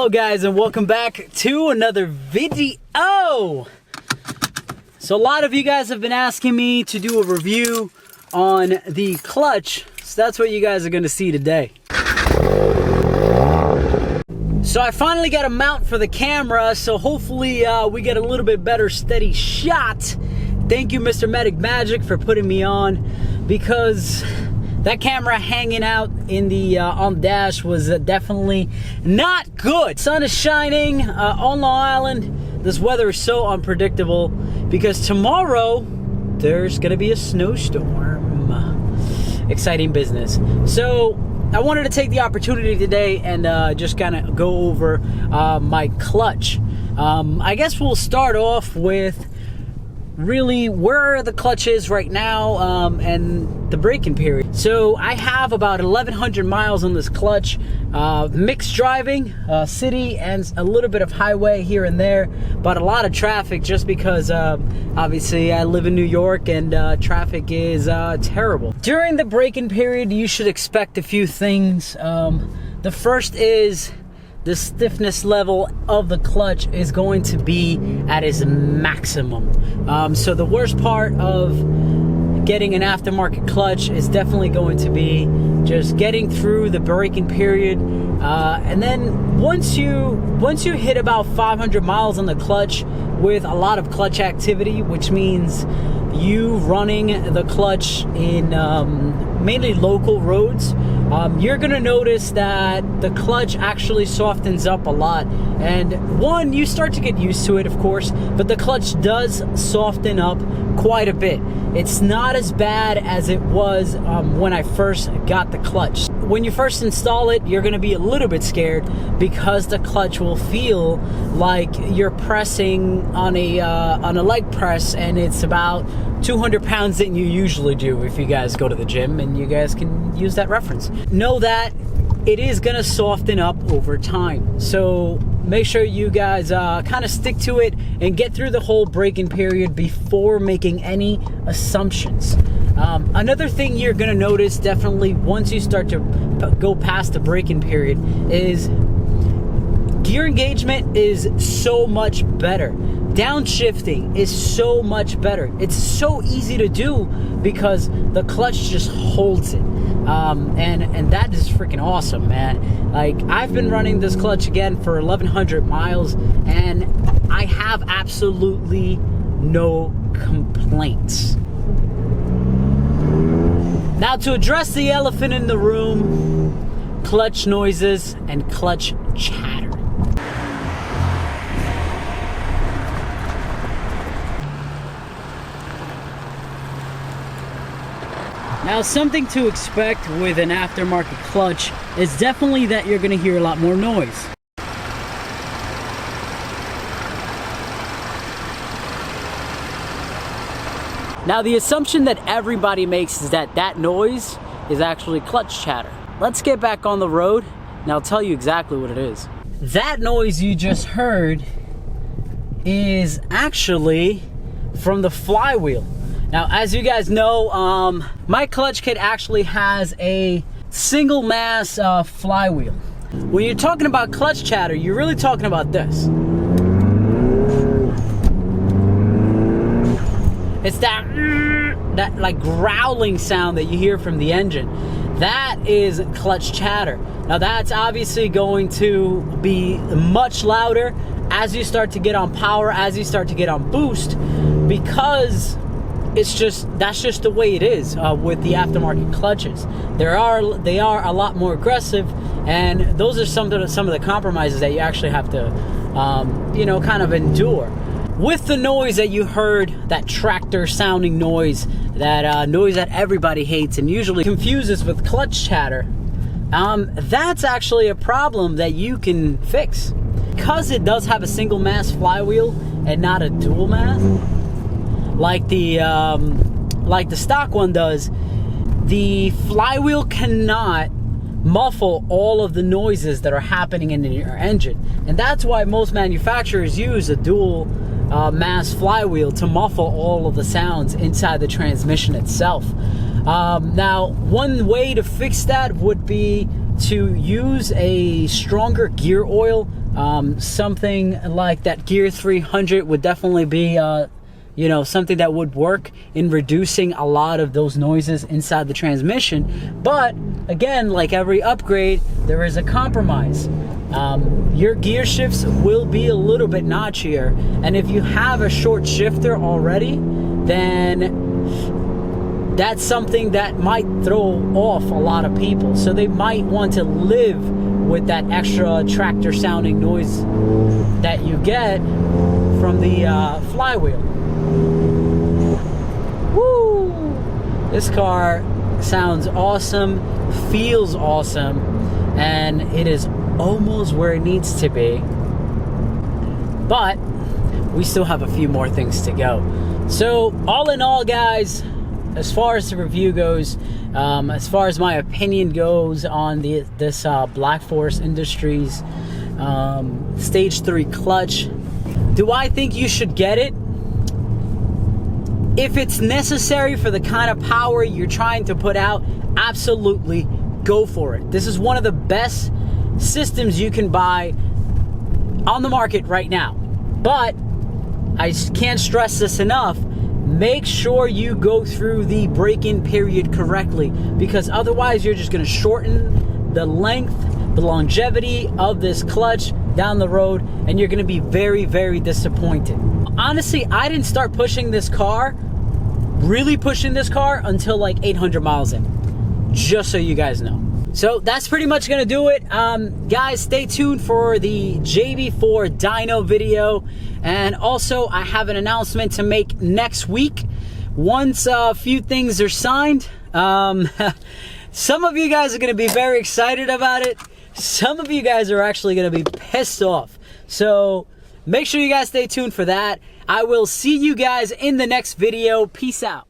Hello guys, and welcome back to another video. So a lot of you guys have been asking me to do a review on the clutch, so that's what you guys are going to see today. So I finally got a mount for the camera, so hopefully we get a little bit better steady shot. Thank you, Mr. Medic Magic, for putting me on, because that camera hanging out in the on the dash was definitely not good. Sun is shining on Long Island. This weather is so unpredictable because tomorrow there's gonna be a snowstorm. Exciting business. So I wanted to take the opportunity today and just kind of go over my clutch. I guess we'll start off with really where the clutch is right now and the braking period. So I have about 1,100 miles on this clutch, mixed driving, city and a little bit of highway here and there, but a lot of traffic just because obviously I live in New York and traffic is terrible. During the braking period, you should expect a few things. The first is the stiffness level of the clutch is going to be at its maximum. So the worst part of getting an aftermarket clutch is definitely going to be just getting through the braking period. And then once you hit about 500 miles on the clutch with a lot of clutch activity, which means you running the clutch in mainly local roads, you're gonna notice that the clutch actually softens up a lot. And one, you start to get used to it, of course, but the clutch does soften up quite a bit. It's not as bad as it was when I first got the clutch. When you first install it, you're gonna be a little bit scared because the clutch will feel like you're pressing on a leg press, and it's about 200 pounds than you usually do if you guys go to the gym, and you guys can use that reference. Know that it is gonna soften up over time. So make sure you guys kind of stick to it and get through the whole braking period before making any assumptions. Another thing you're gonna notice definitely once you start to go past the braking period is gear engagement is so much better. Downshifting is so much better. It's so easy to do because the clutch just holds it. And that is freaking awesome, man. Like, I've been running this clutch again for 1,100 miles and I have absolutely no complaints. Now, to address the elephant in the room, clutch noises and clutch chatter. Now, something to expect with an aftermarket clutch is definitely that you're going to hear a lot more noise. Now, the assumption that everybody makes is that that noise is actually clutch chatter. Let's get back on the road and I'll tell you exactly what it is. That noise you just heard is actually from the flywheel. Now, as you guys know, my clutch kit actually has a single mass flywheel. When you're talking about clutch chatter, you're really talking about this. It's that like growling sound that you hear from the engine. That is clutch chatter. Now, that's obviously going to be much louder as you start to get on power, as you start to get on boost, because that's just the way it is with the aftermarket clutches. They are a lot more aggressive, and those are some of the compromises that you actually have to kind of endure. With the noise that you heard, that tractor sounding noise, that noise that everybody hates and usually confuses with clutch chatter, that's actually a problem that you can fix. Because it does have a single mass flywheel and not a dual mass, like the stock one does, the flywheel cannot muffle all of the noises that are happening in your engine. And that's why most manufacturers use a dual mass flywheel to muffle all of the sounds inside the transmission itself. Now, one way to fix that would be to use a stronger gear oil Something like that Gear 300 would definitely be, you know, something that would work in reducing a lot of those noises inside the transmission. But again, like every upgrade, there is a compromise. Your gear shifts will be a little bit notchier, and if you have a short shifter already, then that's something that might throw off a lot of people. So they might want to live with that extra tractor sounding noise that you get from the flywheel. Woo! This car sounds awesome, feels awesome, and it is almost where it needs to be. But we still have a few more things to go. So all in all, guys, as far as the review goes, as far as my opinion goes on this Black Forest Industries Stage 3 clutch, do I think you should get it? If it's necessary for the kind of power you're trying to put out, absolutely go for it. This is one of the best systems you can buy on the market right now. But I can't stress this enough. Make sure you go through the break-in period correctly, because otherwise you're just going to shorten the length, the longevity of this clutch down the road, and you're going to be very, very disappointed. Honestly, I didn't start pushing this car, really pushing this car, until like 800 miles in, just so you guys know. So that's pretty much gonna do it. Guys, stay tuned for the JB4 dyno video, and also I have an announcement to make next week once a few things are signed. Some of you guys are gonna be very excited about it. Some of you guys are actually gonna be pissed off. So make sure you guys stay tuned for that. I will see you guys in the next video. Peace out.